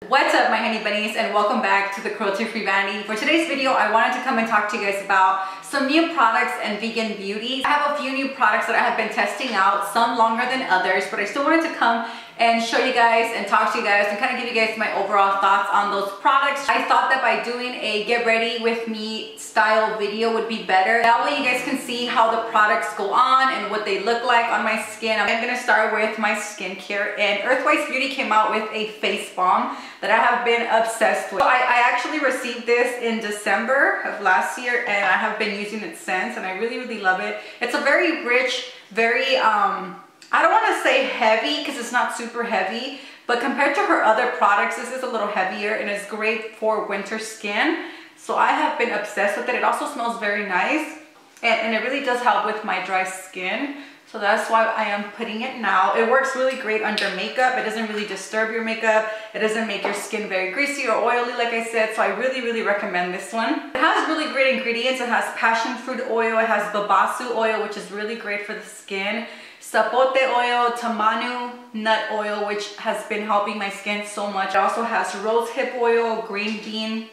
What's up, my honey bunnies, and welcome back to the Cruelty free Vanity. For today's video, I wanted to come and talk to you guys about some new products and vegan beauty. I have a few new products that I have been testing out, some longer than others, but I still wanted to come and show you guys and talk to you guys and kind of give you guys my overall thoughts on those products. I thought that by doing a get ready with me style video would be better. That way you guys can see how the products go on and what they look like on my skin. I'm gonna start with my skincare, and Earthwise Beauty came out with a face balm that I have been obsessed with. So I actually received this in December of last year, and I have been using it since, and I really love it. It's a very rich, very I don't want to say heavy because it's not super heavy, but compared to her other products, this is a little heavier and it's great for winter skin. So I have been obsessed with it. It also smells very nice, and it really does help with my dry skin. So that's why I am putting it now. It works really great under makeup. It doesn't really disturb your makeup. It doesn't make your skin very greasy or oily, like I said. So I really recommend this one. It has really great ingredients. It has passion fruit oil. It has babasu oil, which is really great for the skin. Sapote oil, tamanu nut oil, which has been helping my skin so much. It also has rose hip oil, green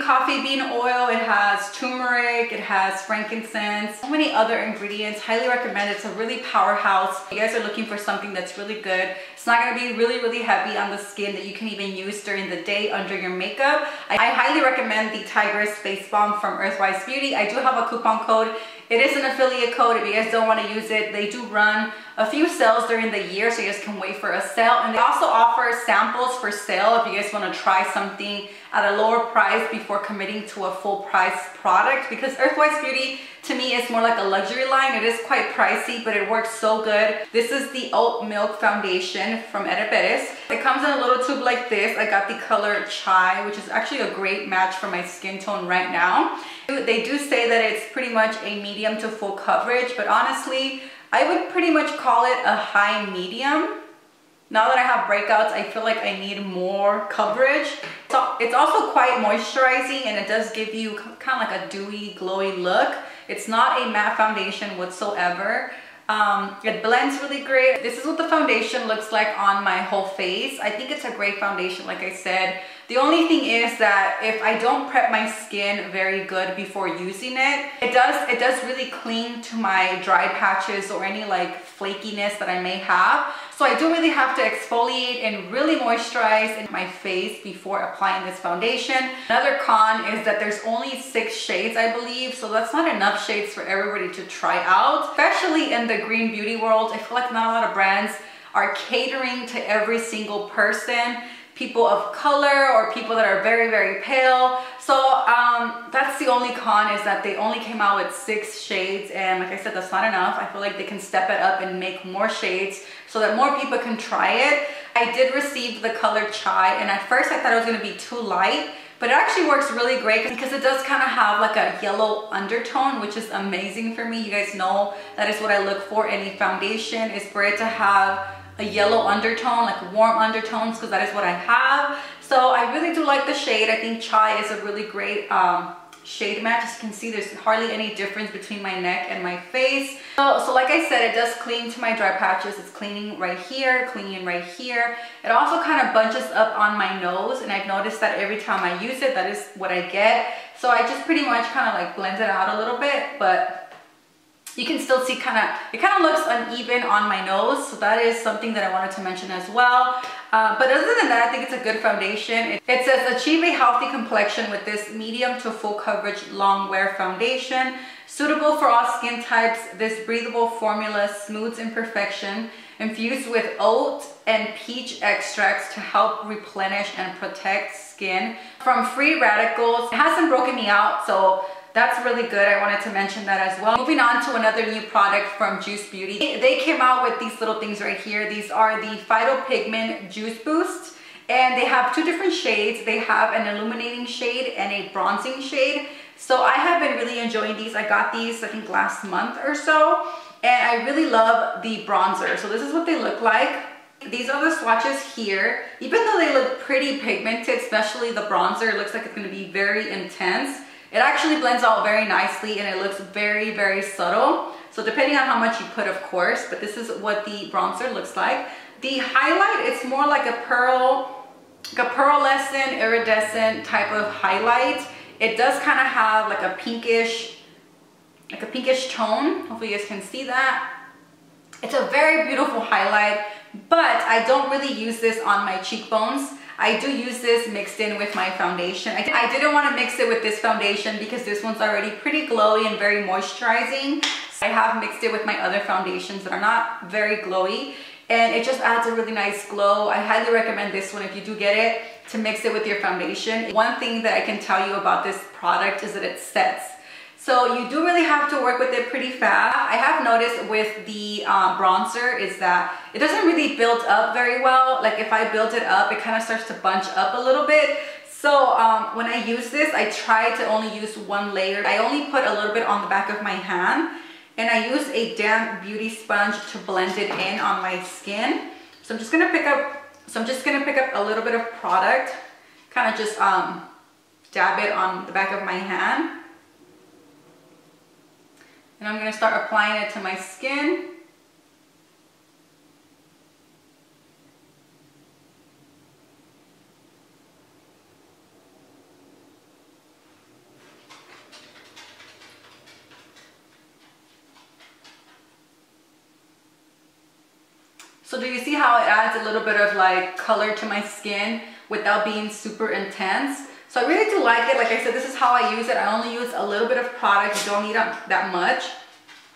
coffee bean oil, it has turmeric, it has frankincense, so many other ingredients. Highly recommend it. It's a really powerhouse. If you guys are looking for something that's really good, it's not going to be really heavy on the skin, that you can even use during the day under your makeup. I highly recommend the Tigress face balm from Earthwise Beauty. I do have a coupon code. It is an affiliate code. If you guys don't want to use it, they do run a few sales during the year, so you guys can wait for a sale. And they also offer samples for sale if you guys want to try something at a lower price before committing to a full price product, because Earthwise Beauty to me is more like a luxury line. It is quite pricey, but it works so good. This is the Oatmeal Foundation from Ere Perez. It comes in a little tube like this. I got the color Chai, which is actually a great match for my skin tone right now. They do say that it's pretty much a medium to full coverage, but honestly, I would pretty much call it a high medium. Now that I have breakouts, I feel like I need more coverage. So it's also quite moisturizing, and it does give you kind of like a dewy, glowy look. It's not a matte foundation whatsoever. It blends really great. This is what the foundation looks like on my whole face. I think it's a great foundation, like I said. The only thing is that if I don't prep my skin very good before using it, it does really cling to my dry patches or any like flakiness that I may have. So I do really have to exfoliate and really moisturize in my face before applying this foundation. Another con is that there's only 6 shades, I believe, so that's not enough shades for everybody to try out. Especially in the green beauty world, I feel like not a lot of brands are catering to every single person. People of color or people that are very pale. So that's the only con, is that they only came out with 6 shades, and like I said, that's not enough. I feel like they can step it up and make more shades so that more people can try it. I did receive the color Chai, and at first I thought it was going to be too light, but it actually works really great because it does kind of have like a yellow undertone, which is amazing for me. You guys know that is what I look for in a foundation, is for it to have a yellow undertone, like warm undertones, because that is what I have. So I really do like the shade. I think Chai is a really great shade match. As you can see, there's hardly any difference between my neck and my face. So like I said, it does cling to my dry patches. It's cleaning right here, cleaning right here. It also kind of bunches up on my nose, and I've noticed that every time I use it, that is what I get. So I just pretty much kind of like blend it out a little bit, but you can still see it kind of looks uneven on my nose. So that is something that I wanted to mention as well. But other than that, I think it's a good foundation. It says achieve a healthy complexion with this medium to full coverage long wear foundation. Suitable for all skin types, this breathable formula smooths imperfection, infused with oat and peach extracts to help replenish and protect skin from free radicals. It hasn't broken me out, so that's really good. I wanted to mention that as well. Moving on to another new product from Juice Beauty. They came out with these little things right here. These are the Pigment Juice Boost, and they have 2 different shades. They have an illuminating shade and a bronzing shade. So I have been really enjoying these. I got these I think last month or so, and I really love the bronzer. So this is what they look like. These are the swatches here. Even though they look pretty pigmented, especially the bronzer, it looks like it's going to be very intense. It actually blends out very nicely, and it looks very subtle. So depending on how much you put, of course, but this is what the bronzer looks like. The highlight, it's more like a pearl like a pearlescent, iridescent type of highlight. It does kind of have like a pinkish tone. Hopefully you guys can see that. It's a very beautiful highlight, but I don't really use this on my cheekbones. I do use this mixed in with my foundation. I didn't want to mix it with this foundation because this one's already pretty glowy and very moisturizing. So I have mixed it with my other foundations that are not very glowy, and it just adds a really nice glow. I highly recommend this one if you do get it, to mix it with your foundation. One thing that I can tell you about this product is that it sets. So you do really have to work with it pretty fast. I have noticed with the bronzer is that it doesn't really build up very well. Like if I build it up, it kind of starts to bunch up a little bit. So when I use this, I try to only use one layer. I only put a little bit on the back of my hand, and I use a damp beauty sponge to blend it in on my skin. So I'm just gonna pick up a little bit of product, kind of just dab it on the back of my hand. And I'm going to start applying it to my skin. So do you see how it adds a little bit of like color to my skin without being super intense? So I really do like it. Like I said, this is how I use it. I only use a little bit of product. You don't need that much.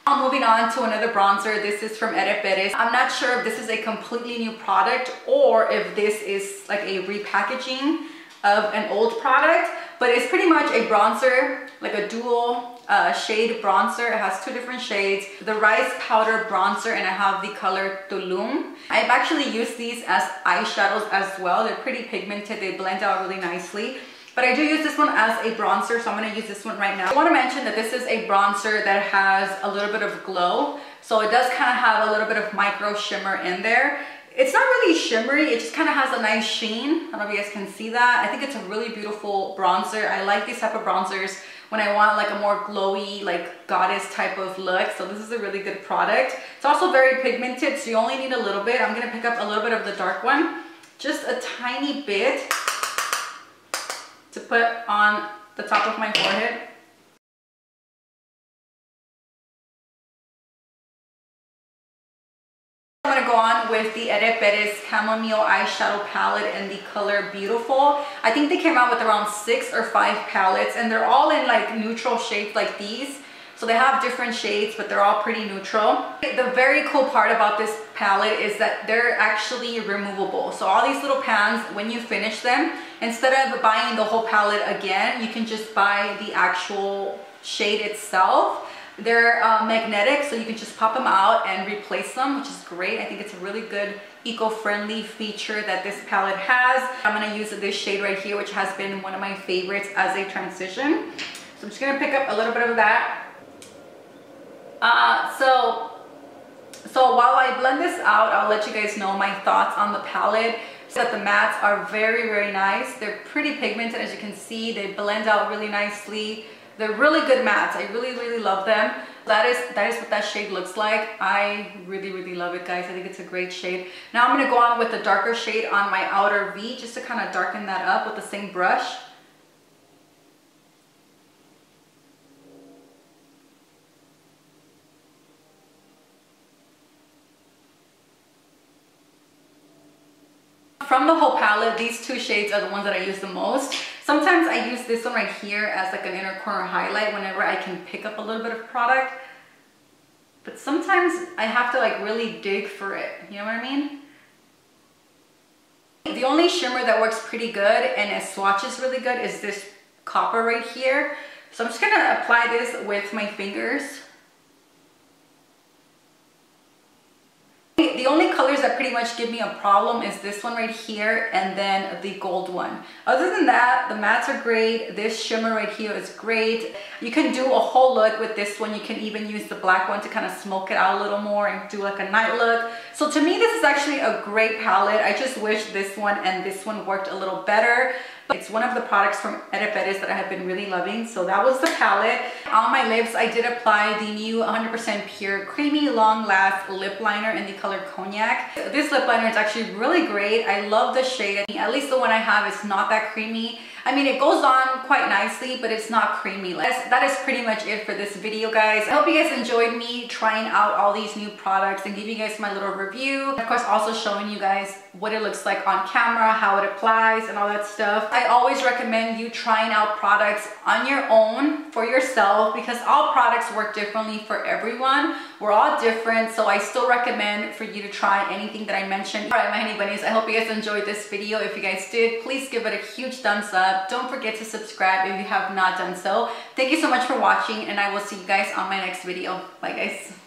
Now moving on to another bronzer. This is from Ere Perez. I'm not sure if this is a completely new product or if this is like a repackaging of an old product, but it's pretty much a bronzer, like a dual shade bronzer. It has two different shades, the rice powder bronzer, and I have the color Tulum. I've actually used these as eyeshadows as well. They're pretty pigmented. They blend out really nicely. But I do use this one as a bronzer, so I'm going to use this one right now. I want to mention that this is a bronzer that has a little bit of glow. So it does kind of have a little bit of micro shimmer in there. It's not really shimmery, it just kind of has a nice sheen. I don't know if you guys can see that. I think it's a really beautiful bronzer. I like these type of bronzers when I want like a more glowy, like goddess type of look. So this is a really good product. It's also very pigmented, so you only need a little bit. I'm going to pick up a little bit of the dark one, just a tiny bit, to put on the top of my forehead. I'm going to go on with the Ere Perez Chamomille Eyeshadow Palette in the color Beautiful. I think they came out with around 6 or 5 palettes, and they're all in like neutral shades like these. So they have different shades, but they're all pretty neutral. The very cool part about this palette is that they're actually removable. So all these little pans, when you finish them, instead of buying the whole palette again, you can just buy the actual shade itself. They're magnetic, so you can just pop them out and replace them, which is great. I think it's a really good eco-friendly feature that this palette has. I'm going to use this shade right here, which has been one of my favorites as a transition. So I'm just going to pick up a little bit of that. So while I blend this out, I'll let you guys know my thoughts on the palette. So that the mattes are very, very nice. They're pretty pigmented, as you can see. They blend out really nicely. They're really good mattes. I really, really love them. That is what that shade looks like. I really, really love it, guys. I think it's a great shade. Now I'm going to go on with the darker shade on my outer V, just to kind of darken that up with the same brush. From the whole palette, these two shades are the ones that I use the most. Sometimes I use this one right here as like an inner corner highlight whenever I can pick up a little bit of product. But sometimes I have to like really dig for it. You know what I mean? The only shimmer that works pretty good and it swatches really good is this copper right here. So I'm just gonna apply this with my fingers. The only colors that pretty much give me a problem is this one right here and then the gold one. Other than that, the mattes are great. This shimmer right here is great. You can do a whole look with this one. You can even use the black one to kind of smoke it out a little more and do like a night look. So to me, this is actually a great palette. I just wish this one and this one worked a little better. But it's one of the products from Ere Perez that I have been really loving. So that was the palette. On my lips, I did apply the new 100% Pure Creamy Long Last Lip Liner in the color Cognac. This lip liner is actually really great. I love the shade. At least the one I have is not that creamy. I mean, it goes on quite nicely, but it's not creamy. That is pretty much it for this video, guys. I hope you guys enjoyed me trying out all these new products and giving you guys my little review. Of course, also showing you guys what it looks like on camera, how it applies, and all that stuff. I always recommend you trying out products on your own for yourself because all products work differently for everyone. We're all different, so I still recommend for you to try anything that I mentioned. All right, my honey bunnies, I hope you guys enjoyed this video. If you guys did, please give it a huge thumbs up. Don't forget to subscribe if you have not done so. Thank you so much for watching, and I will see you guys on my next video. Bye, guys.